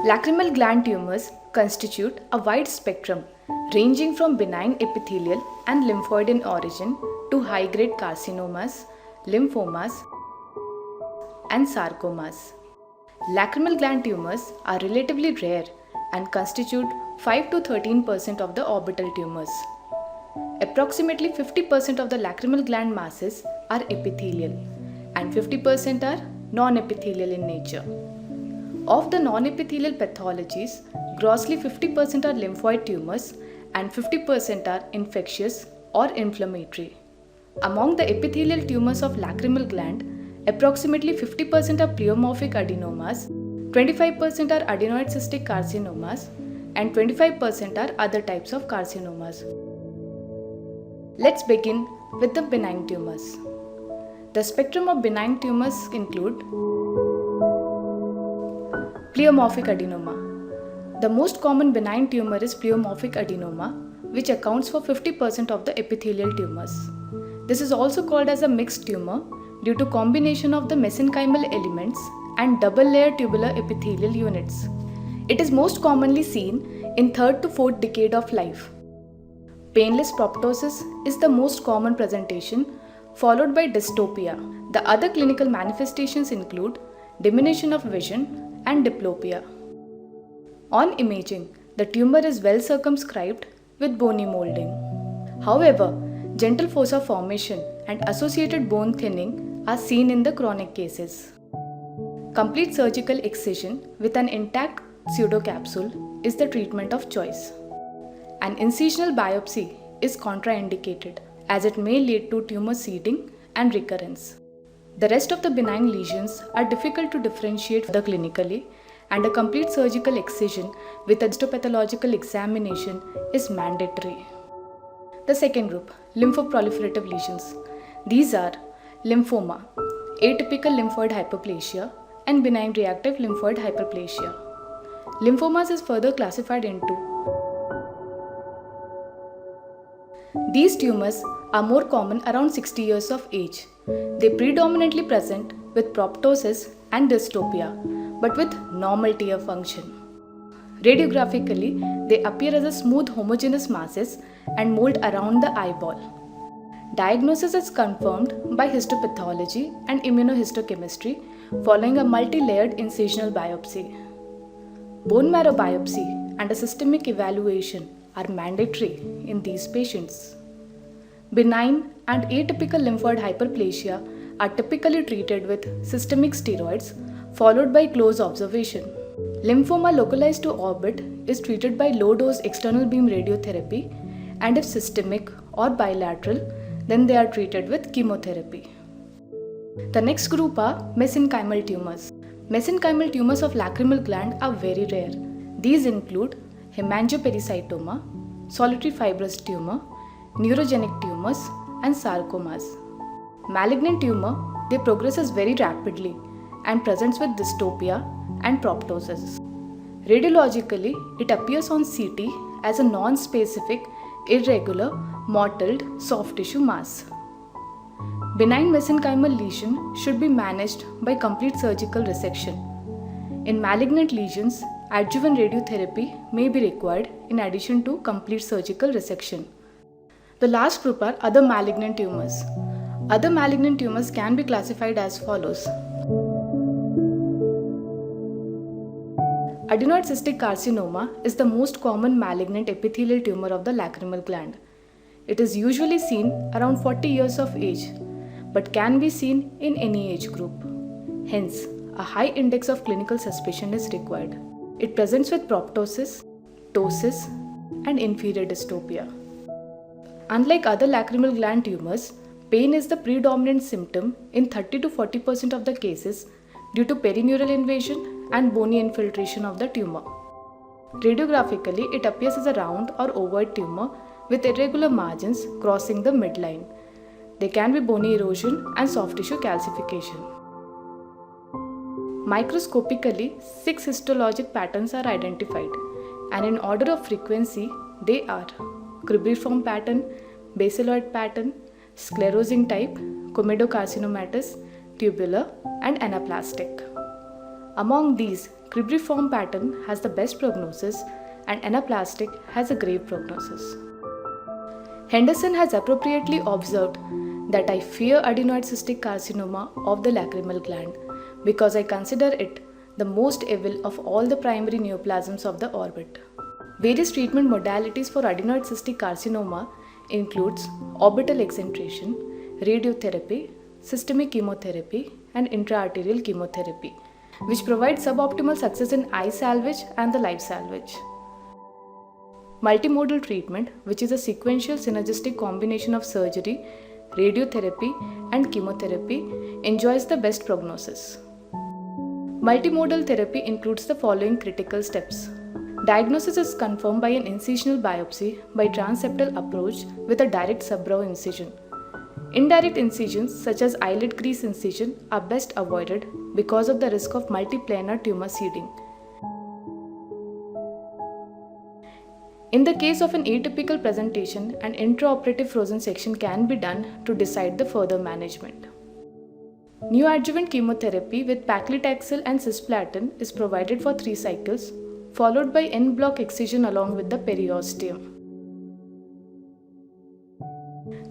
Lacrimal gland tumors constitute a wide spectrum ranging from benign epithelial and lymphoid in origin to high-grade carcinomas, lymphomas, and sarcomas. Lacrimal gland tumors are relatively rare and constitute 5 to 13% of the orbital tumors. Approximately 50% of the lacrimal gland masses are epithelial and 50% are non-epithelial in nature. Of the non-epithelial pathologies, grossly 50% are lymphoid tumors and 50% are infectious or inflammatory. Among the epithelial tumors of lacrimal gland, approximately 50% are pleomorphic adenomas, 25% are adenoid cystic carcinomas, and 25% are other types of carcinomas. Let's begin with the benign tumors. The spectrum of benign tumors include pleomorphic adenoma. The most common benign tumor is pleomorphic adenoma, which accounts for 50% of the epithelial tumors. This is also called as a mixed tumor due to combination of the mesenchymal elements and double-layer tubular epithelial units. It is most commonly seen in 3rd to 4th decade of life. Painless proptosis is the most common presentation, followed by dystopia. The other clinical manifestations include diminution of vision and diplopia. On imaging, the tumor is well circumscribed with bony molding. However, gentle fossa formation and associated bone thinning are seen in the chronic cases. Complete surgical excision with an intact pseudocapsule is the treatment of choice. An incisional biopsy is contraindicated as it may lead to tumor seeding and recurrence. The rest of the benign lesions are difficult to differentiate clinically, and a complete surgical excision with a histopathological examination is mandatory. The second group, lymphoproliferative lesions. These are lymphoma, atypical lymphoid hyperplasia, and benign reactive lymphoid hyperplasia. Lymphomas is further classified into. These tumors are more common around 60 years of age. They predominantly present with proptosis and dystopia, but with normal tear function. Radiographically, they appear as a smooth homogeneous masses and mold around the eyeball. Diagnosis is confirmed by histopathology and immunohistochemistry following a multi-layered incisional biopsy. Bone marrow biopsy and a systemic evaluation are mandatory in these patients. Benign and atypical lymphoid hyperplasia are typically treated with systemic steroids followed by close observation. Lymphoma localized to orbit is treated by low-dose external beam radiotherapy, and if systemic or bilateral, then they are treated with chemotherapy. The next group are mesenchymal tumors. Mesenchymal tumors of lacrimal gland are very rare. These include hemangiopericytoma, solitary fibrous tumor, neurogenic tumors, and sarcomas. Malignant tumor, they progresses very rapidly and presents with dystopia and proptosis. Radiologically, it appears on CT as a non-specific, irregular, mottled soft tissue mass. Benign mesenchymal lesion should be managed by complete surgical resection. In malignant lesions, adjuvant radiotherapy may be required in addition to complete surgical resection. The last group are other malignant tumors. Other malignant tumors can be classified as follows. Adenoid cystic carcinoma is the most common malignant epithelial tumor of the lacrimal gland. It is usually seen around 40 years of age, but can be seen in any age group. Hence, a high index of clinical suspicion is required. It presents with proptosis, ptosis, and inferior dystopia. Unlike other lacrimal gland tumors, pain is the predominant symptom in 30 to 40% of the cases due to perineural invasion and bony infiltration of the tumor. Radiographically, it appears as a round or ovoid tumor with irregular margins crossing the midline. There can be bony erosion and soft tissue calcification. Microscopically, 6 histologic patterns are identified, and in order of frequency, they are cribriform pattern, basiloid pattern, sclerosing type, comedocarcinomatous, tubular, and anaplastic. Among these, cribriform pattern has the best prognosis and anaplastic has a grave prognosis. Henderson has appropriately observed that I fear adenoid cystic carcinoma of the lacrimal gland because I consider it the most evil of all the primary neoplasms of the orbit. Various treatment modalities for adenoid cystic carcinoma includes orbital exentration, radiotherapy, systemic chemotherapy, and intraarterial chemotherapy, which provide suboptimal success in eye salvage and the life salvage. Multimodal treatment, which is a sequential synergistic combination of surgery, radiotherapy, and chemotherapy, enjoys the best prognosis. Multimodal therapy includes the following critical steps. Diagnosis is confirmed by an incisional biopsy by transseptal approach with a direct subbrow incision. Indirect incisions such as eyelid crease incision are best avoided because of the risk of multiplanar tumor seeding. In the case of an atypical presentation, an intraoperative frozen section can be done to decide the further management. Neoadjuvant chemotherapy with paclitaxel and cisplatin is provided for 3 cycles, followed by en-bloc excision along with the periosteum.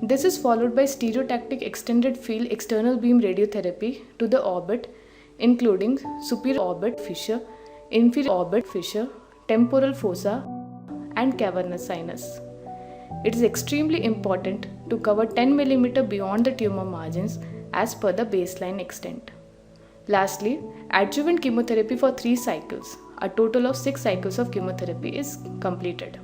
This is followed by stereotactic extended field external beam radiotherapy to the orbit, including superior orbit fissure, inferior orbit fissure, temporal fossa, and cavernous sinus. It is extremely important to cover 10 mm beyond the tumor margins as per the baseline extent. Lastly, adjuvant chemotherapy for 3 cycles. A total of 6 cycles of chemotherapy is completed.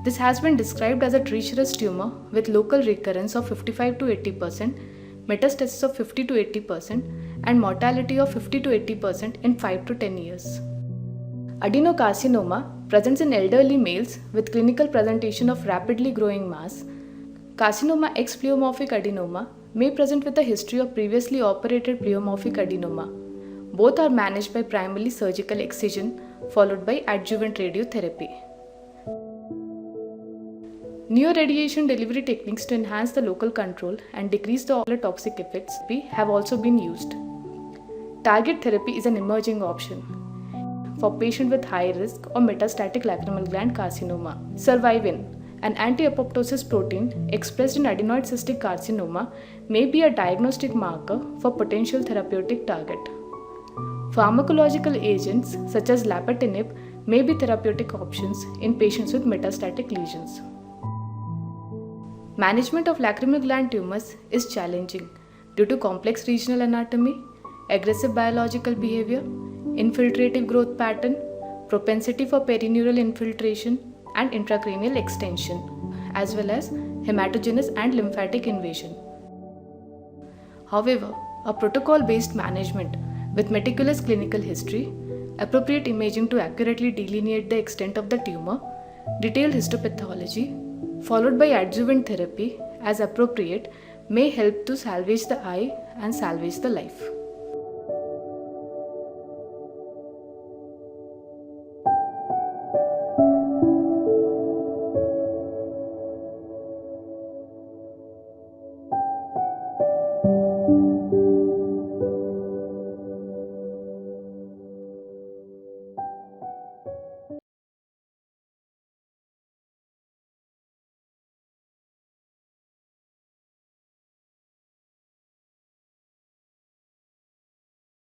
This has been described as a treacherous tumor with local recurrence of 55 to 80%, metastasis of 50 to 80%, and mortality of 50 to 80% in 5 to 10 years. Adenocarcinoma presents in elderly males with clinical presentation of rapidly growing mass. Carcinoma ex pleomorphic adenoma may present with a history of previously operated pleomorphic adenoma. Both are managed by primarily surgical excision followed by adjuvant radiotherapy. Neoradiation delivery techniques to enhance the local control and decrease the ocular toxic effects have also been used. Target therapy is an emerging option for patients with high risk or metastatic lacrimal gland carcinoma. Survivin, an anti-apoptosis protein expressed in adenoid cystic carcinoma, may be a diagnostic marker for potential therapeutic target. Pharmacological agents such as lapatinib may be therapeutic options in patients with metastatic lesions. Management of lacrimal gland tumors is challenging due to complex regional anatomy, aggressive biological behavior, infiltrative growth pattern, propensity for perineural infiltration and intracranial extension, as well as hematogenous and lymphatic invasion. However, a protocol-based management with meticulous clinical history, appropriate imaging to accurately delineate the extent of the tumor, detailed histopathology, followed by adjuvant therapy as appropriate, may help to salvage the eye and salvage the life.